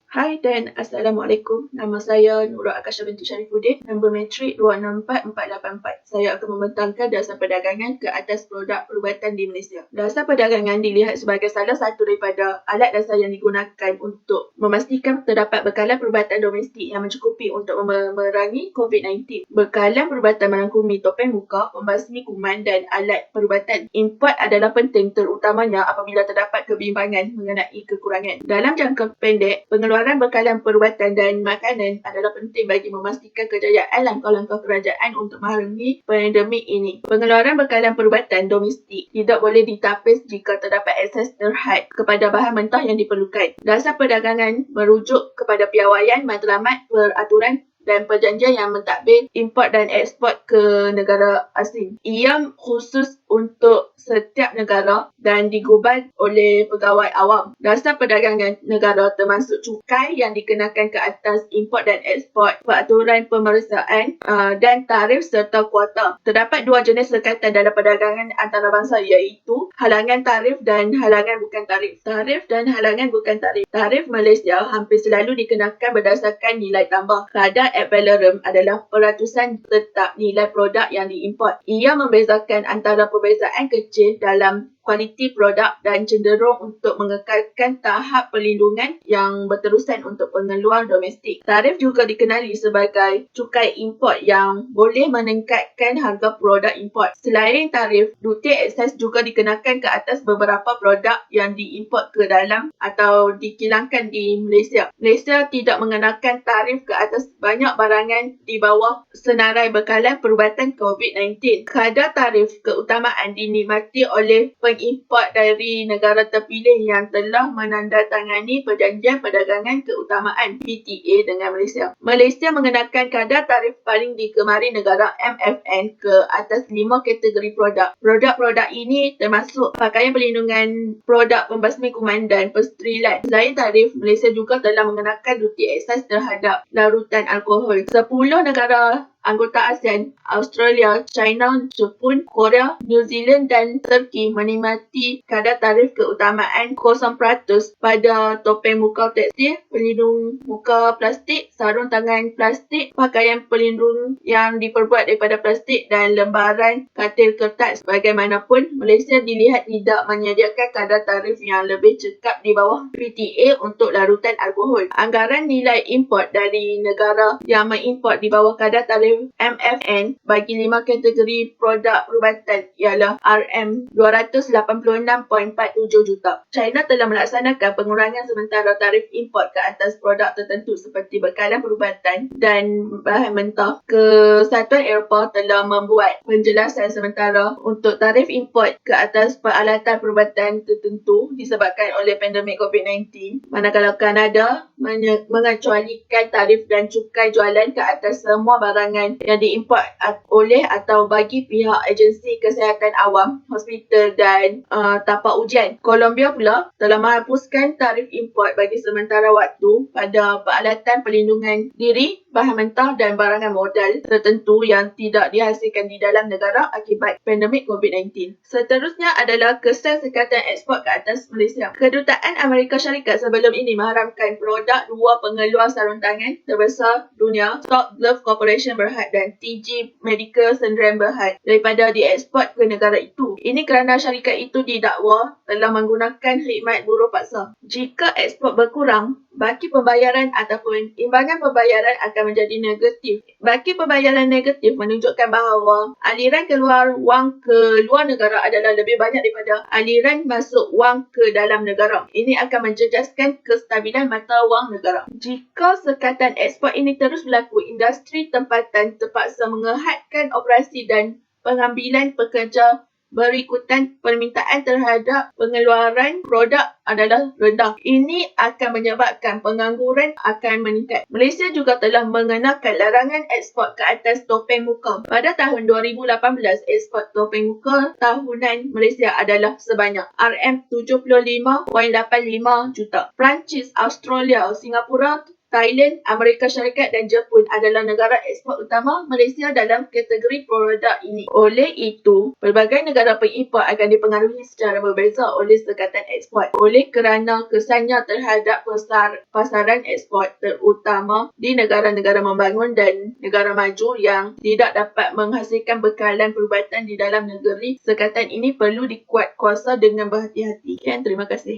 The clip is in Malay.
Hai dan Assalamualaikum. Nama saya Nurul Akasha binti Sharifuddin, nombor matrik 264484. Saya akan membentangkan dasar perdagangan ke atas produk perubatan di Malaysia. Dasar perdagangan dilihat sebagai salah satu daripada alat dasar yang digunakan untuk memastikan terdapat bekalan perubatan domestik yang mencukupi untuk memerangi COVID-19. Bekalan perubatan merangkumi topeng muka, pembasmi kuman dan alat perubatan. Import adalah penting terutamanya apabila terdapat kebimbangan mengenai kekurangan. Dalam jangka pendek, pengeluaran bekalan perubatan dan makanan adalah penting bagi memastikan kejayaan langkah-langkah kerajaan untuk menghalangi pandemik ini. Pengeluaran bekalan perubatan domestik tidak boleh ditapis jika terdapat akses terhad kepada bahan mentah yang diperlukan. Dasar perdagangan merujuk kepada piawaian, matlamat, peraturan dan perjanjian yang mentadbir import dan ekspor ke negara asing. Ia khusus untuk setiap negara dan digubal oleh pegawai awam. Dasar perdagangan negara termasuk cukai yang dikenakan ke atas import dan ekspor, peraturan pemeriksaan dan tarif serta kuota. Terdapat dua jenis sekatan dalam perdagangan antarabangsa iaitu halangan tarif dan halangan bukan tarif. Tarif dan halangan bukan tarif. Tarif Malaysia hampir selalu dikenakan berdasarkan nilai tambah. Kadar ad valorem adalah peratusan tetap nilai produk yang diimport. Ia membezakan antara perbezaan kecil dalam kualiti produk dan cenderung untuk mengekalkan tahap perlindungan yang berterusan untuk pengeluar domestik. Tarif juga dikenali sebagai cukai import yang boleh meningkatkan harga produk import. Selain tarif, duty excess juga dikenakan ke atas beberapa produk yang diimport ke dalam atau dikilangkan di Malaysia. Malaysia tidak mengenakan tarif ke atas banyak barangan di bawah senarai bekalan perubatan COVID-19. Kadar tarif keutamaan dinikmati oleh pengimport dari negara terpilih yang telah menandatangani perjanjian perdagangan keutamaan PTA dengan Malaysia. Malaysia mengenakan kadar tarif paling digemari negara MFN ke atas 5 kategori produk. Produk-produk ini termasuk pakaian perlindungan, produk pembasmi kuman dan persterilan. Selain tarif, Malaysia juga telah mengenakan duty excess terhadap larutan alkohol. 10 negara anggota ASEAN, Australia, China, Jepun, Korea, New Zealand dan Turki menikmati kadar tarif keutamaan 0% pada topeng muka tekstil, pelindung muka plastik, sarung tangan plastik, pakaian pelindung yang diperbuat daripada plastik dan lembaran katil kertas. Bagaimanapun, Malaysia dilihat tidak menyediakan kadar tarif yang lebih cekap di bawah PTA untuk larutan alkohol. Anggaran nilai import dari negara yang mengimport di bawah kadar tarif MFN bagi 5 kategori produk perubatan ialah RM286.47 juta. China telah melaksanakan pengurangan sementara tarif import ke atas produk tertentu seperti bekalan perubatan dan bahan mentah. Kesatuan Eropah telah membuat penjelasan sementara untuk tarif import ke atas peralatan perubatan tertentu disebabkan oleh pandemik COVID-19, manakala Kanada mengecualikan tarif dan cukai jualan ke atas semua barangan yang diimport oleh atau bagi pihak agensi kesihatan awam, hospital dan tapak ujian. Colombia pula telah menghapuskan tarif import bagi sementara waktu pada peralatan perlindungan diri, bahan mentah dan barangan modal tertentu yang tidak dihasilkan di dalam negara akibat pandemik COVID-19. Seterusnya adalah kesan sekatan ekspor ke atas Malaysia. Kedutaan Amerika Syarikat sebelum ini mengharamkan produk dua pengeluar sarung tangan terbesar dunia, Stock Glove Corporation Berhad dan TG Medical Sdn Berhad, daripada dieksport ke negara itu. Ini kerana syarikat itu didakwa telah menggunakan khidmat buruh paksa. Jika ekspor berkurang, baki pembayaran ataupun imbangan pembayaran akan menjadi negatif. Baki pembayaran negatif menunjukkan bahawa aliran keluar wang ke luar negara adalah lebih banyak daripada aliran masuk wang ke dalam negara. Ini akan menjejaskan kestabilan mata wang negara. Jika sekatan ekspor ini terus berlaku, industri tempatan terpaksa menghadkan operasi dan pengambilan pekerja berikutan permintaan terhadap pengeluaran produk adalah rendah. Ini akan menyebabkan pengangguran akan meningkat. Malaysia juga telah mengenakan larangan ekspor ke atas topeng muka. Pada tahun 2018, ekspor topeng muka tahunan Malaysia adalah sebanyak RM75.85 juta. Perancis, Australia, Singapura Thailand, Amerika Syarikat dan Jepun adalah negara ekspor utama Malaysia dalam kategori produk ini. Oleh itu, pelbagai negara pengimport akan dipengaruhi secara berbeza oleh sekatan ekspor. Oleh kerana kesannya terhadap pasaran ekspor, terutama di negara-negara membangun dan negara maju yang tidak dapat menghasilkan bekalan perubatan di dalam negeri, sekatan ini perlu dikuatkuasa dengan berhati-hati. Terima kasih.